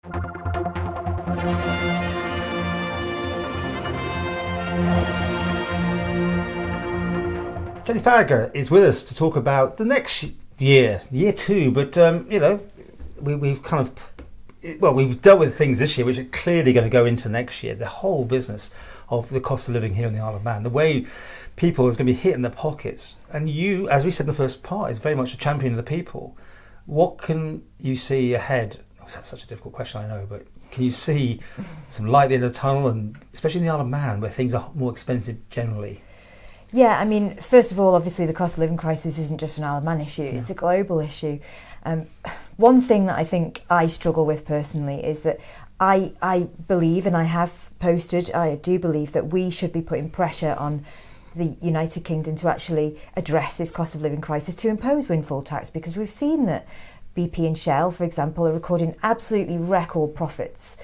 Joney Faragher is with us to talk about the next year 2, but we've kind of, we've dealt with things this year which are clearly going to go into next year. The whole business of the cost of living here in the Isle of Man, the way people is going to be hit in their pockets, and you, as we said in the first part, is very much a champion of the people. What can you see ahead? Oh, that's such a difficult question, I know, but can you see some light at the end of the tunnel, and especially in the Isle of Man where things are more expensive generally? Yeah, I mean, first of all, obviously the cost of living crisis isn't just an Isle of Man issue, it's a global issue. One thing that I think I struggle with personally is that I believe, and I have posted, I do believe that we should be putting pressure on the United Kingdom to actually address this cost of living crisis, to impose windfall tax, because we've seen that BP and Shell, for example, are recording absolutely record profits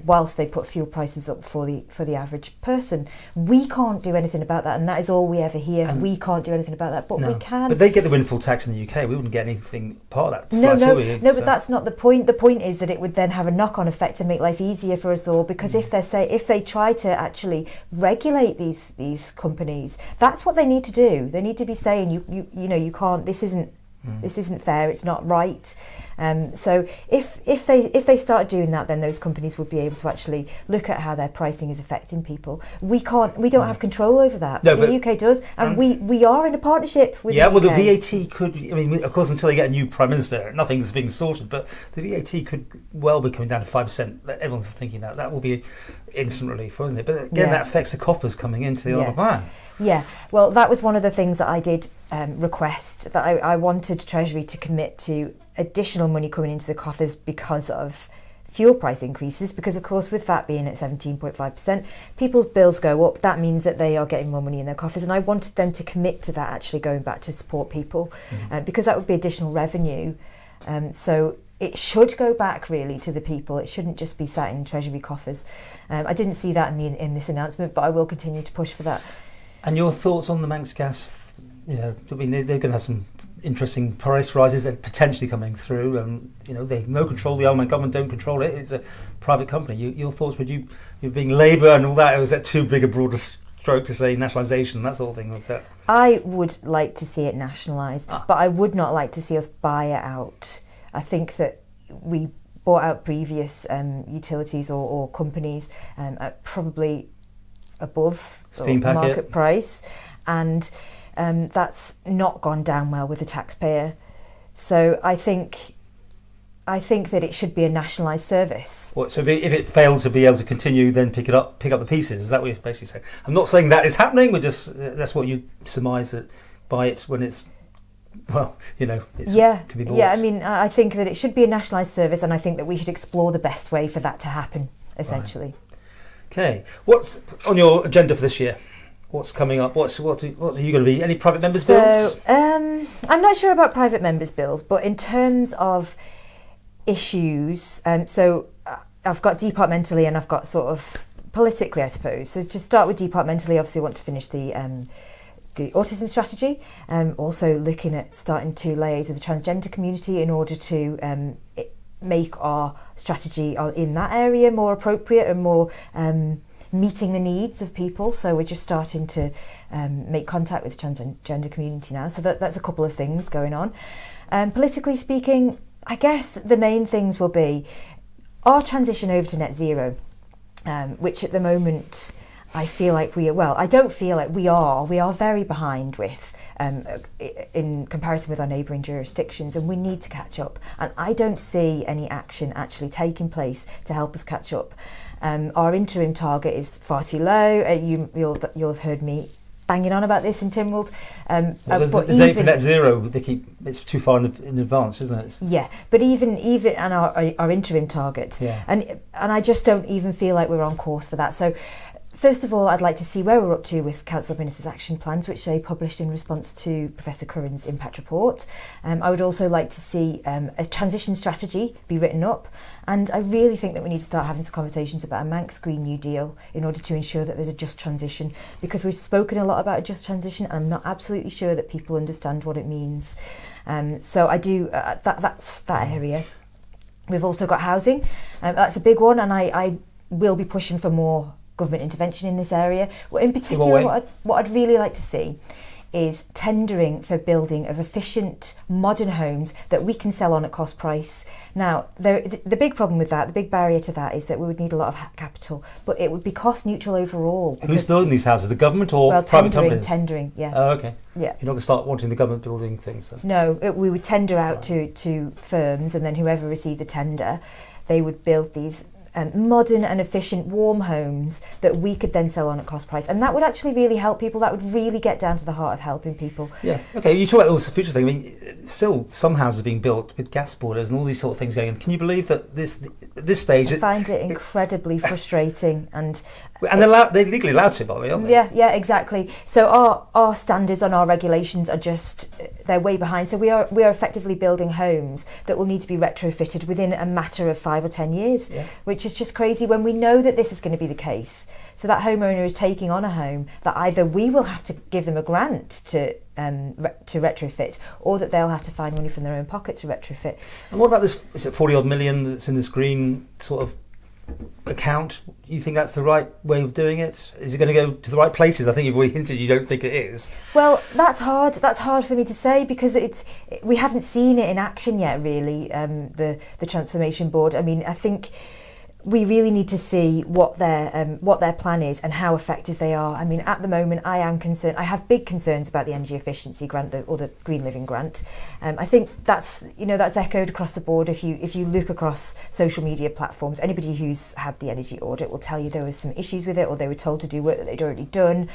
whilst they put fuel prices up for the average person. We can't do anything about that, and that is all we ever hear. And we can't do anything about that, but we can. But they get the windfall tax in the UK. We wouldn't get anything part of that. No, but that's not the point. The point is that it would then have a knock-on effect to make life easier for us all, because if they try to actually regulate these companies, that's what they need to do. They need to be saying you can't. This isn't fair. It's not right. So if they start doing that, then those companies would be able to actually look at how their pricing is affecting people. We don't have control over that. No, but the UK does, and we are in a partnership with the UK. Well, the VAT could. I mean, of course, until they get a new prime minister, nothing's being sorted. But the VAT could well be coming down to 5%. Everyone's thinking that will be instant relief, wasn't it? But again, that affects the coffers coming into the Isle of Man. Yeah, well, that was one of the things that I did request, that I wanted Treasury to commit to additional money coming into the coffers because of fuel price increases, because of course with VAT being at 17.5%, people's bills go up. That means that they are getting more money in their coffers, and I wanted them to commit to that, actually going back to support people, because that would be additional revenue. So it should go back really to the people. It shouldn't just be sat in Treasury coffers. I didn't see that in this announcement, but I will continue to push for that. And your thoughts on the Manx gas? I mean, they're going to have some interesting price rises that are potentially coming through, and they have no control. The Isle of Man government don't control it. It's a private company. Your thoughts? Would you being Labour and all that? Was that too big a broader stroke to say nationalisation, that sort of thing? Was that? I would like to see it nationalised, but I would not like to see us buy it out. I think that we bought out previous utilities or companies at probably above market price, and that's not gone down well with the taxpayer. So I think that it should be a nationalised service. So if it failed to be able to continue, then pick up the pieces? Is that what you're basically saying? I'm not saying that is happening. We're just that's what you surmise, that buy it when it's can be bought. Yeah, I mean, I think that it should be a nationalised service, and I think that we should explore the best way for that to happen, essentially. Right. Okay, what's on your agenda for this year? What's coming up? What are you going to be? Any private members' bills? I'm not sure about private members' bills, but in terms of issues, so I've got departmentally and I've got sort of politically, I suppose. So to start with departmentally, obviously I want to finish the autism strategy. Also looking at starting to liaise with the transgender community in order to make our strategy in that area more appropriate and more meeting the needs of people. So we're just starting to make contact with the transgender community now. So that's a couple of things going on. Politically speaking, I guess the main things will be our transition over to net zero, which at the moment I feel like I don't feel like we are very behind with in comparison with our neighbouring jurisdictions, and we need to catch up, and I don't see any action actually taking place to help us catch up. Our interim target is far too low. You'll have heard me banging on about this in Tynwald. The date for net zero, it's too far in advance, isn't it? Yeah, but even and our interim target, and I just don't even feel like we're on course for that. So first of all, I'd like to see where we're up to with Council of Ministers' action plans, which they published in response to Professor Curran's impact report. I would also like to see a transition strategy be written up, and I really think that we need to start having some conversations about a Manx Green New Deal in order to ensure that there's a just transition, because we've spoken a lot about a just transition, and I'm not absolutely sure that people understand what it means. So I do, that's that area. We've also got housing. That's a big one, and I will be pushing for more government intervention in this area. Well, in particular, what I'd really like to see is tendering for building of efficient modern homes that we can sell on at cost price. Now, the big problem with that, the big barrier to that, is that we would need a lot of capital, but it would be cost neutral overall. Who's building these houses? The government or private companies? Tendering, yeah. Oh, okay. Yeah. You're not going to start wanting the government building things then? No, we would tender out to firms, and then whoever received the tender, they would build these modern and efficient warm homes that we could then sell on at cost price, and that would actually really help people. That would really get down to the heart of helping people. Yeah, okay. You talk about all the future thing. I mean, still some houses are being built with gas boilers and all these sort of things going on. Can you believe that this stage? I find it incredibly frustrating, and they're legally allowed to, by the way, aren't they? Yeah, exactly. So our standards on our regulations are they're way behind. So we are effectively building homes that will need to be retrofitted within a matter of 5 or 10 years, which is just crazy when we know that this is going to be the case. So that homeowner is taking on a home that either we will have to give them a grant to retrofit, or that they'll have to find money from their own pocket to retrofit. And what about this? Is it 40 odd million that's in this green sort of account? You think that's the right way of doing it? Is it going to go to the right places? I think you've already hinted you don't think it is. Well, that's hard. That's hard for me to say because we haven't seen it in action yet, really. The Transformation Board. I mean, I think we really need to see what their plan is and how effective they are. I mean, at the moment, I am concerned. I have big concerns about the energy efficiency grant or the Green Living Grant. I think that's echoed across the board. If you look across social media platforms, anybody who's had the energy audit will tell you there was some issues with it, or they were told to do work that they'd already done.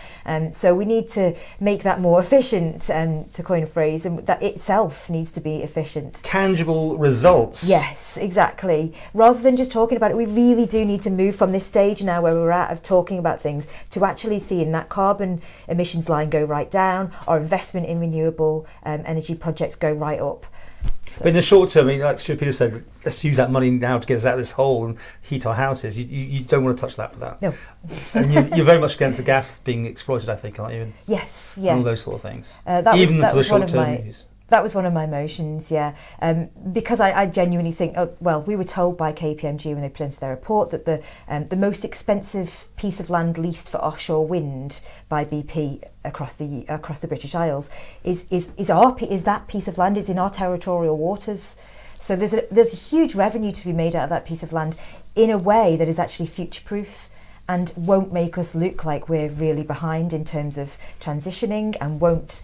So we need to make that more efficient, to coin a phrase, and that itself needs to be efficient. Tangible results. Yes, exactly. Rather than just talking about it, we really do need to move from this stage now where we're at of talking about things to actually seeing that carbon emissions line go right down, our investment in renewable energy projects go right up. So. But in the short term, I mean, like Stuart Peters said, let's use that money now to get us out of this hole and heat our houses. You don't want to touch that for that. No. And you're very much against the gas being exploited, I think, aren't you? Yes, yeah. And all those sort of things. Even for the short term use. That was one of my motions, yeah. Because I genuinely think, we were told by KPMG when they presented their report that the most expensive piece of land leased for offshore wind by BP across the British Isles is that piece of land is in our territorial waters. So there's a huge revenue to be made out of that piece of land in a way that is actually future-proof and won't make us look like we're really behind in terms of transitioning, and won't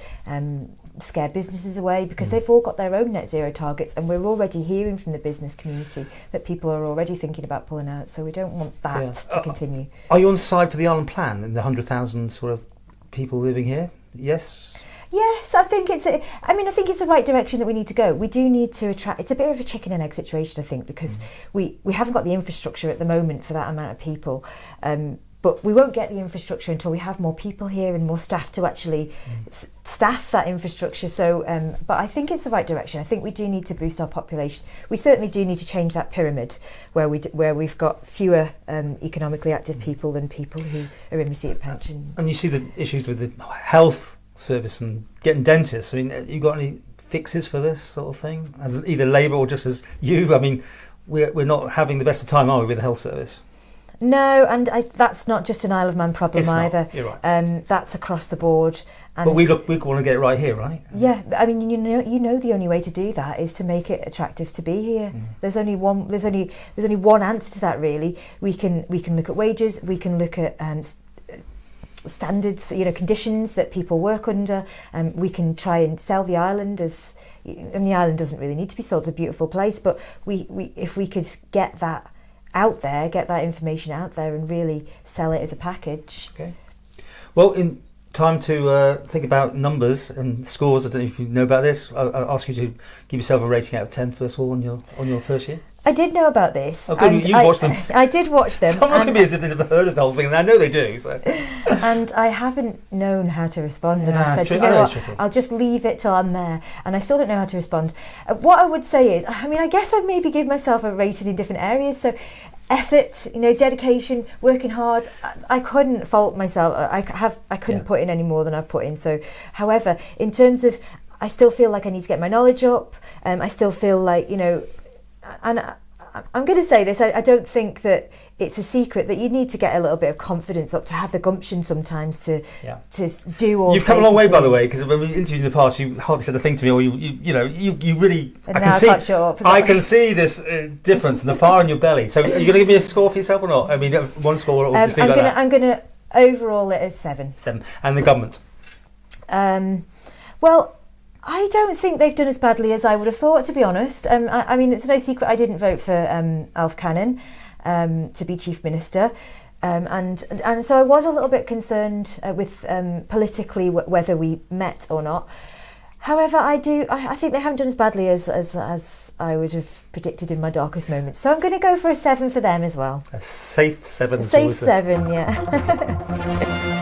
scare businesses away, because they've all got their own net zero targets, and we're already hearing from the business community that people are already thinking about pulling out, so we don't want that to continue. Are you on side for the Island Plan and the 100,000 sort of people living here? Yes? Yes, I think it's the right direction that we need to go. We do need to attract. It's a bit of a chicken and egg situation, I think, because we haven't got the infrastructure at the moment for that amount of people. But we won't get the infrastructure until we have more people here and more staff to actually staff that infrastructure. So, but I think it's the right direction. I think we do need to boost our population. We certainly do need to change that pyramid where we've got fewer economically active people than people who are in receipt of pension. And you see the issues with the health service and getting dentists. I mean, you got any fixes for this sort of thing? As either Labour or just as you? I mean, we're not having the best of time, are we, with the health service? No, and that's not just an Isle of Man problem it's either. Not. You're right. That's across the board. And but we want to get it right here, right? Yeah, I mean, you know, the only way to do that is to make it attractive to be here. There's only one answer to that, really. We can look at wages. We can look at standards, conditions that people work under. We can try and sell the island and the island doesn't really need to be sold. It's a beautiful place, but if we could get that out there, get that information out there and really sell it as a package. Okay. Well, in time to think about numbers and scores. I don't know if you know about this. I'll ask you to give yourself a rating out of 10 first of all on your first year. I did know about this. Oh, good. You watched them. I did watch them. Someone could be as if they've never heard of the whole thing, and I know they do. So. And I haven't known how to respond. And Yeah, I said, what? I'll just leave it till I'm there. And I still don't know how to respond. What I would say is, I guess I'd maybe give myself a rating in different areas. So effort, dedication, working hard. I couldn't fault myself. I couldn't put in any more than I've put in. So, however, in terms of, I still feel like I need to get my knowledge up. I still feel like, and I'm going to say this. I don't think that it's a secret that you need to get a little bit of confidence up to have the gumption sometimes to do all. You've come a long way, by the way, because when we interviewed in the past, you hardly said a thing to me, or you really. And I can see this difference in the fire in your belly. So, are you going to give me a score for yourself or not? I mean, one score or just leave it like that? I'm going to overall it as 7. 7. And the government. Well, I don't think they've done as badly as I would have thought, to be honest. I mean, it's no secret I didn't vote for Alf Cannon to be Chief Minister. And so I was a little bit concerned with politically whether we met or not. However, I think they haven't done as badly as I would have predicted in my darkest moments. So I'm going to go for a 7 for them as well. A safe 7. A safe 7, yeah.